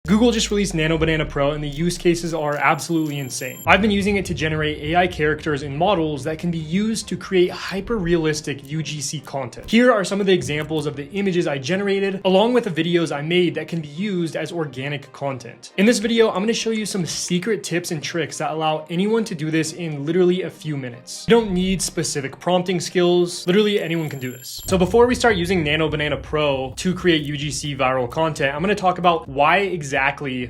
Google just released Nano Banana Pro and the use cases are absolutely insane. I've been using it to generate AI characters and models that can be used to create hyper-realistic UGC content. Here are some of the examples of the images I generated, along with the videos I made that can be used as organic content. In this video, I'm going to show you some secret tips and tricks that allow anyone to do this in literally a few minutes. You don't need specific prompting skills. Literally anyone can do this. So before we start using Nano Banana Pro to create UGC viral content, I'm going to talk about why exactly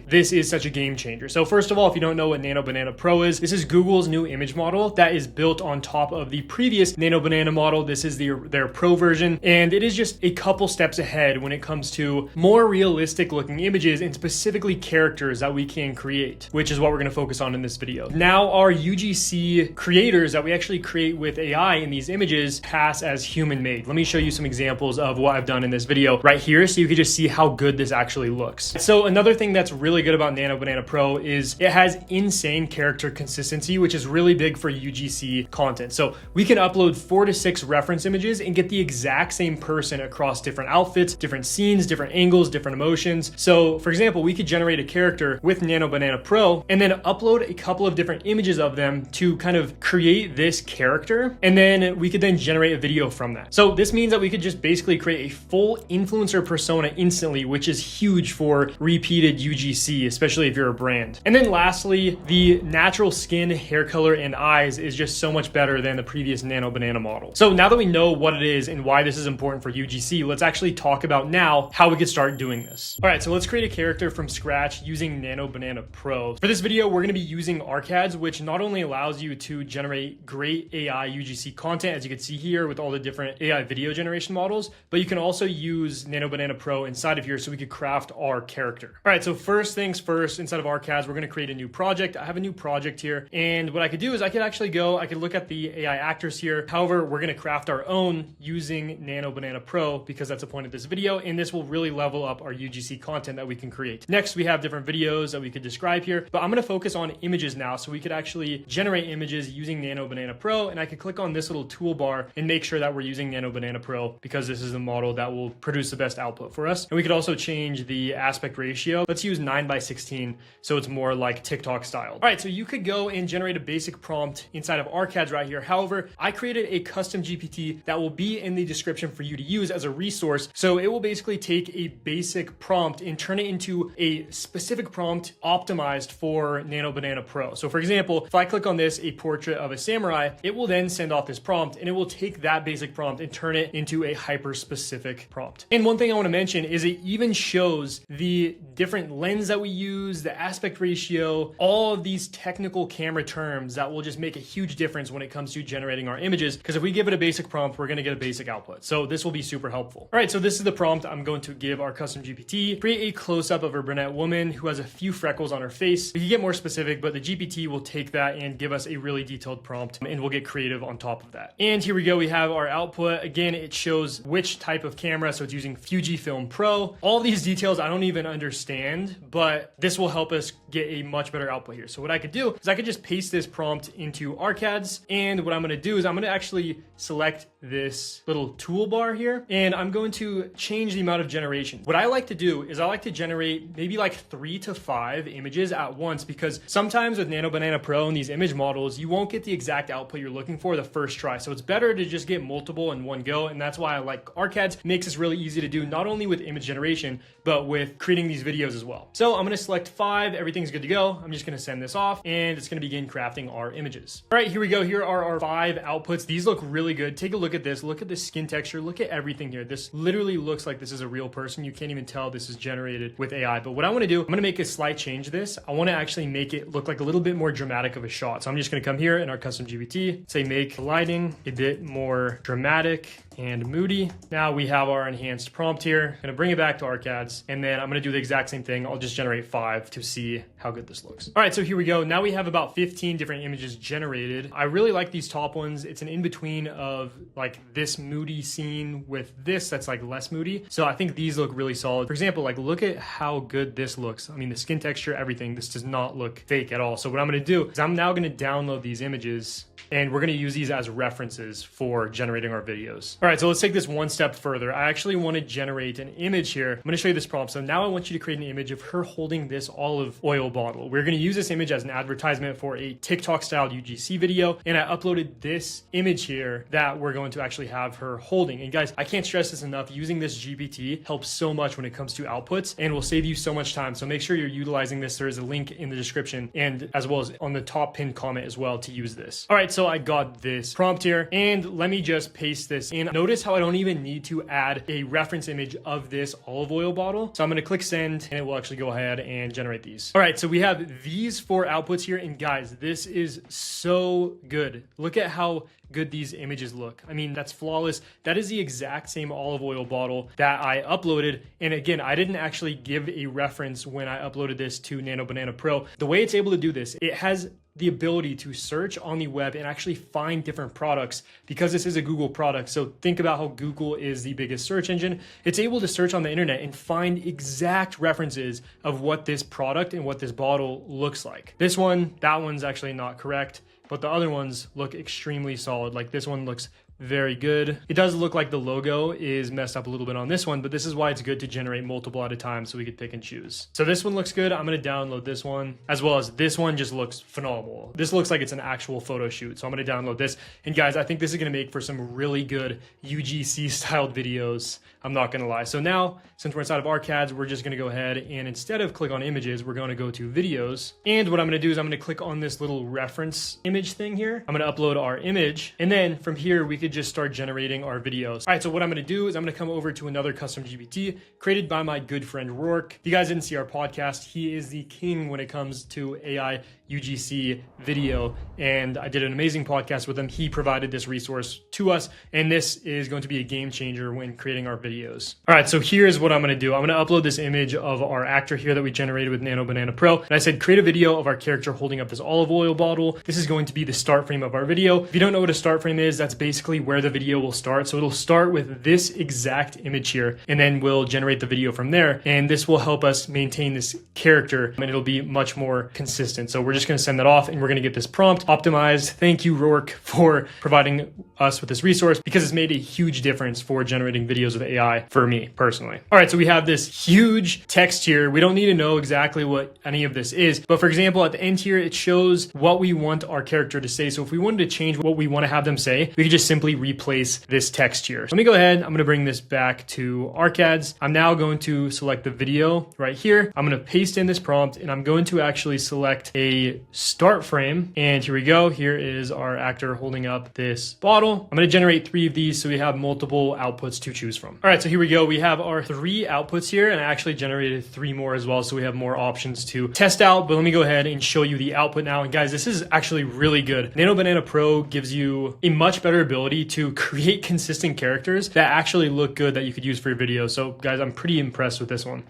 this is such a game changer. So first of all, if you don't know what Nano Banana Pro is, this is Google's new image model that is built on top of the previous Nano Banana model. This is their Pro version, and it is just a couple steps ahead when it comes to more realistic looking images and specifically characters that we can create, which is what we're going to focus on in this video. Now, our UGC creators that we actually create with AI in these images pass as human made. Let me show you some examples of what I've done in this video right here so you can just see how good this actually looks. So another thing that's really good about Nano Banana Pro is it has insane character consistency, which is really big for UGC content. So we can upload 4 to 6 reference images and get the exact same person across different outfits, different scenes, different angles, different emotions. So for example, we could generate a character with Nano Banana Pro and then upload a couple of different images of them to kind of create this character. And then we could then generate a video from that. So this means that we could just basically create a full influencer persona instantly, which is huge for repeated UGC, especially if you're a brand. And then lastly, the natural skin, hair color, and eyes is just so much better than the previous Nano Banana model. So now that we know what it is and why this is important for UGC, let's actually talk about now how we could start doing this. All right, so let's create a character from scratch using Nano Banana Pro. For this video, we're gonna be using ArcAds, which not only allows you to generate great AI UGC content, as you can see here with all the different AI video generation models, but you can also use Nano Banana Pro inside of here so we could craft our character. All right, so first things first, inside of ArcAds, we're gonna create a new project. I have a new project here, and what I could do is I could actually I could look at the AI actors here. However, we're gonna craft our own using Nano Banana Pro because that's the point of this video, and this will really level up our UGC content that we can create. Next, we have different videos that we could describe here, but I'm gonna focus on images now, so we could actually generate images using Nano Banana Pro, and I could click on this little toolbar and make sure that we're using Nano Banana Pro because this is the model that will produce the best output for us. And we could also change the aspect ratio. Let's use 9:16 so it's more like TikTok style. All right, so you could go and generate a basic prompt inside of ArcAds right here. However, I created a custom GPT that will be in the description for you to use as a resource. So it will basically take a basic prompt and turn it into a specific prompt optimized for Nano Banana Pro. So for example, if I click on this, a portrait of a samurai, it will then send off this prompt and it will take that basic prompt and turn it into a hyper specific prompt. And one thing I want to mention is it even shows the different lens that we use, the aspect ratio, all of these technical camera terms that will just make a huge difference when it comes to generating our images. Because if we give it a basic prompt, we're going to get a basic output. So this will be super helpful. All right, so this is the prompt I'm going to give our custom GPT. Create a close-up of a brunette woman who has a few freckles on her face. We can get more specific, but the GPT will take that and give us a really detailed prompt, and we'll get creative on top of that. And here we go. We have our output. Again, it shows which type of camera. So it's using Fujifilm Pro. All these details I don't even understand, but this will help us get a much better output here. So what I could do is I could just paste this prompt into ArcAds, and what I'm going to do is I'm going to actually select this little toolbar here, and I'm going to change the amount of generation. What I like to do is I like to generate maybe like 3 to 5 images at once, because sometimes with Nano Banana Pro and these image models, you won't get the exact output you're looking for the first try. So it's better to just get multiple in one go, and that's why I like ArcAds. It makes this really easy to do, not only with image generation, but with creating these videos as well. So I'm going to select 5. Everything's good to go. I'm just going to send this off, and it's going to begin crafting our images. All right, here we go. Here are our 5 outputs. These look really good. Take a look at this. Look at the skin texture. Look at everything here. This literally looks like this is a real person. You can't even tell this is generated with AI. But what I want to do, I'm going to make a slight change to this. I want to actually make it look like a little bit more dramatic of a shot. So I'm just going to come here in our custom GPT, say make the lighting a bit more dramatic and moody. Now we have our enhanced prompt here. I'm going to bring it back to ArcAds, and then I'm going to do the exact same thing. I'll just generate 5 to see how good this looks. All right, so here we go. Now we have about 15 different images generated. I really like these top ones. It's an in-between of like this moody scene with this that's like less moody. So I think these look really solid. For example, like look at how good this looks. I mean, the skin texture, everything, this does not look fake at all. So what I'm going to do is I'm now going to download these images, and we're going to use these as references for generating our videos. All right, so let's take this one step further. I actually want to generate an image here. I'm going to show you this prompt. So now I want you to create an image of her holding this olive oil bottle. We're going to use this image as an advertisement for a TikTok style UGC video, and I uploaded this image here that we're going to actually have her holding. And guys, I can't stress this enough, using this GPT helps so much when it comes to outputs and will save you so much time. So make sure you're utilizing this. There is a link in the description and as well as on the top pinned comment as well to use this. All right, so I got this prompt here and let me just paste this in. Notice how I don't even need to add a reference image of this olive oil bottle. So I'm going to click send and it will actually go ahead and generate these. All right, so we have these 4 outputs here, and guys, this is so good. Look at how good these images look. I mean, that's flawless. That is the exact same olive oil bottle that I uploaded. And again, I didn't actually give a reference when I uploaded this to Nano Banana Pro. The way it's able to do this, it has the ability to search on the web and actually find different products because this is a Google product. So think about how Google is the biggest search engine. It's able to search on the internet and find exact references of what this product and what this bottle looks like. This one, that one's actually not correct, but the other ones look extremely solid. Like this one looks very good. It does look like the logo is messed up a little bit on this one, but this is why it's good to generate multiple at a time so we could pick and choose. So this one looks good. I'm going to download this one, as well as this one just looks phenomenal. This looks like it's an actual photo shoot. So I'm going to download this. And guys, I think this is going to make for some really good UGC styled videos. I'm not going to lie. So now, since we're inside of ArcAds, we're just going to go ahead and instead of click on images, we're going to go to videos. And what I'm going to do is I'm going to click on this little reference image thing here. I'm going to upload our image. And then from here, we could just start generating our videos. All right, so what I'm going to do is I'm going to come over to another custom GPT created by my good friend Rourke. If you guys didn't see our podcast, he is the king when it comes to AI UGC video, and I did an amazing podcast with him. He provided this resource to us, and this is going to be a game changer when creating our videos. All right, so here's what I'm going to do. I'm going to upload this image of our actor here that we generated with Nano Banana Pro, and I said create a video of our character holding up this olive oil bottle. This is going to be the start frame of our video. If you don't know what a start frame is, that's basically where the video will start. So it'll start with this exact image here, and then we'll generate the video from there, and this will help us maintain this character, and it'll be much more consistent. So we're just going to send that off, and we're going to get this prompt optimized. Thank you, Rourke, for providing us with this resource because it's made a huge difference for generating videos with AI for me personally. All right, so we have this huge text here. We don't need to know exactly what any of this is, but for example, at the end here, it shows what we want our character to say. So if we wanted to change what we want to have them say, we could just simply replace this text here. Let me go ahead. I'm going to bring this back to ArcAds. I'm now going to select the video right here. I'm going to paste in this prompt, and I'm going to actually select a start frame. And here we go. Here is our actor holding up this bottle. I'm going to generate 3 of these so we have multiple outputs to choose from. All right, so here we go. We have our 3 outputs here, and I actually generated 3 more as well, so we have more options to test out. But let me go ahead and show you the output now. And guys, this is actually really good. Nano Banana Pro gives you a much better ability to create consistent characters that actually look good that you could use for your video. So guys, I'm pretty impressed with this one.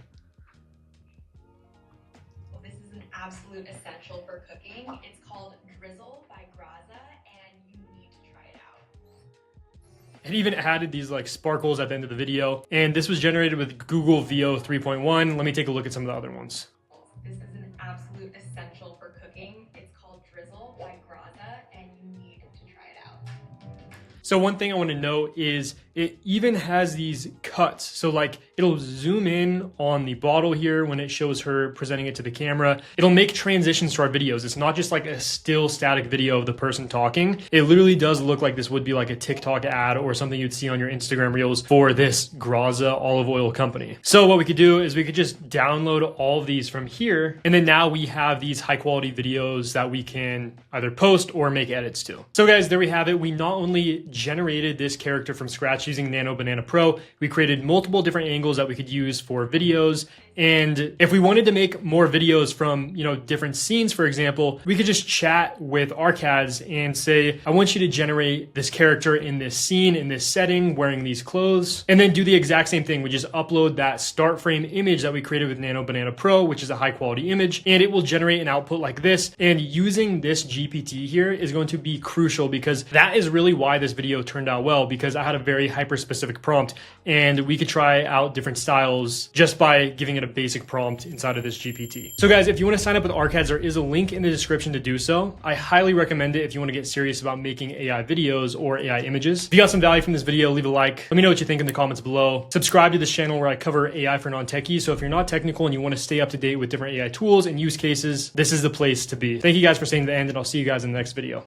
Well, this is an absolute essential for cooking. It's called Drizzle by Graza, and you need to try it out. It even added these like sparkles at the end of the video. And this was generated with Google VO 3.1. Let me take a look at some of the other ones. This is an absolute essential for cooking. It's called Drizzle by Graza, and you need to try it out. So one thing I want to note is it even has these cuts. So like it'll zoom in on the bottle here when it shows her presenting it to the camera. It'll make transitions to our videos. It's not just like a still static video of the person talking. It literally does look like this would be like a TikTok ad or something you'd see on your Instagram reels for this Graza olive oil company. So what we could do is we could just download all of these from here. And then now we have these high quality videos that we can either post or make edits to. So guys, there we have it. We not only generated this character from scratch using Nano Banana Pro, we created multiple different angles that we could use for videos. And if we wanted to make more videos from, different scenes, for example, we could just chat with ArcAds and say, I want you to generate this character in this scene, in this setting, wearing these clothes, and then do the exact same thing. We just upload that start frame image that we created with Nano Banana Pro, which is a high quality image, and it will generate an output like this. And using this GPT here is going to be crucial because that is really why this video turned out well, because I had a very hyper specific prompt and we could try out different styles just by giving it a basic prompt inside of this GPT. So guys, if you want to sign up with Arcads, there is a link in the description to do so. I highly recommend it if you want to get serious about making AI videos or AI images. If you got some value from this video, leave a like. Let me know what you think in the comments below. Subscribe to this channel where I cover AI for non-techies. So if you're not technical and you want to stay up to date with different AI tools and use cases, this is the place to be. Thank you guys for staying to the end, and I'll see you guys in the next video.